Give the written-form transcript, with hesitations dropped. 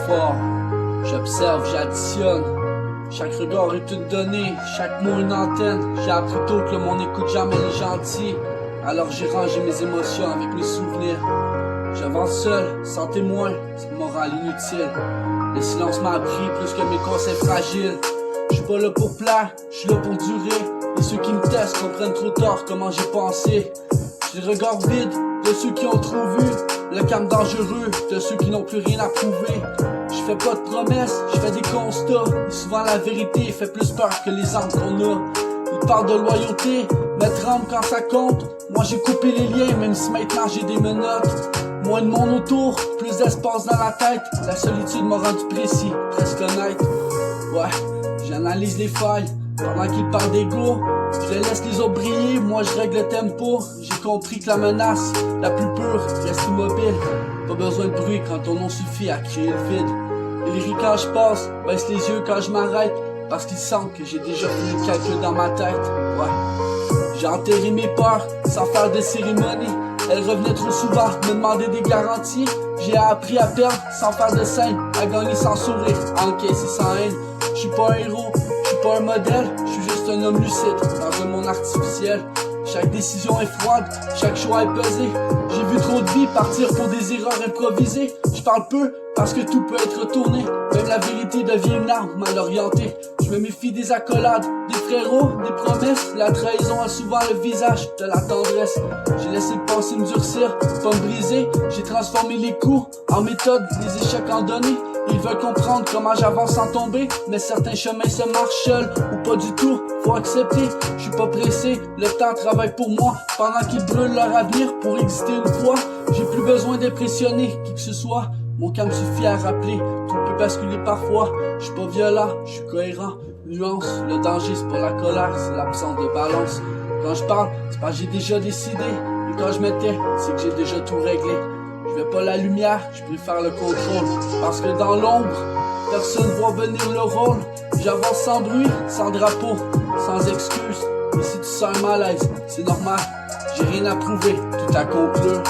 fort. J'observe, j'additionne. Chaque regard est une donnée, chaque mot une antenne. J'ai appris tôt que le monde n'écoute jamais les gentils. Alors j'ai rangé mes émotions avec mes souvenirs. J'avance seul, sans témoin, c'est morale inutile. Le silence m'a appris plus que mes conseils fragiles. J'suis pas là pour plaire, j'suis là pour durer. Et ceux qui me testent comprennent trop tard comment j'ai pensé. J'ai le regard vide de ceux qui ont trop vu, le calme dangereux de ceux qui n'ont plus rien à prouver. Je fais pas de promesses, je fais des constats. Et souvent la vérité fait plus peur que les armes qu'on a. Ils parlent de loyauté, mais tremblent quand ça compte. Moi j'ai coupé les liens, même si maintenant j'ai des menottes. Moins de monde autour, plus d'espace dans la tête. La solitude m'a rendu précis, presque honnête. Ouais, j'analyse les failles, pendant qu'ils parlent d'ego. Je les laisse les autres briller, moi je règle le tempo. J'ai compris que la menace, la plus pure, reste immobile. Pas besoin de bruit quand ton nom suffit à créer le vide. Et les rires quand je passe, baisse les yeux quand je m'arrête. Parce qu'ils sentent que j'ai déjà fait le calcul dans ma tête. Ouais, j'ai enterré mes peurs sans faire de cérémonie. Elles revenaient trop souvent, me demandaient des garanties. J'ai appris à perdre sans faire de scène, à gagner sans sourire, à encaisser sans haine. J'suis pas un héros, j'suis pas un modèle, j'suis juste un homme lucide dans un monde artificiel. Chaque décision est froide, chaque choix est pesé. J'ai vu trop de vies partir pour des erreurs improvisées. J'parle peu parce que tout peut être retourné. Même la vérité devient une arme mal orientée. Je me méfie des accolades, des frérots, des promesses. La trahison a souvent le visage de la tendresse. J'ai laissé le passé me durcir, pas me briser. J'ai transformé les coups en méthode, les échecs en données. Ils veulent comprendre comment j'avance sans tomber. Mais certains chemins se marchent seuls ou pas du tout, faut accepter. Je suis pas pressé, le temps travaille pour moi. Pendant qu'ils brûlent leur avenir pour exister une fois. J'ai plus besoin d'impressionner qui que ce soit. Mon calme suffit à rappeler, tout peut basculer parfois. Je suis pas violent, je suis cohérent. Nuance, le danger c'est pas la colère, c'est l'absence de balance. Quand je parle, c'est parce que j'ai déjà décidé. Et quand je me tais, c'est que j'ai déjà tout réglé. Je veux pas la lumière, je préfère le contrôle. Parce que dans l'ombre, personne voit venir le rôle. J'avance sans bruit, sans drapeau, sans excuse. Et si tu sens un malaise, c'est normal. J'ai rien à prouver, tout à conclure.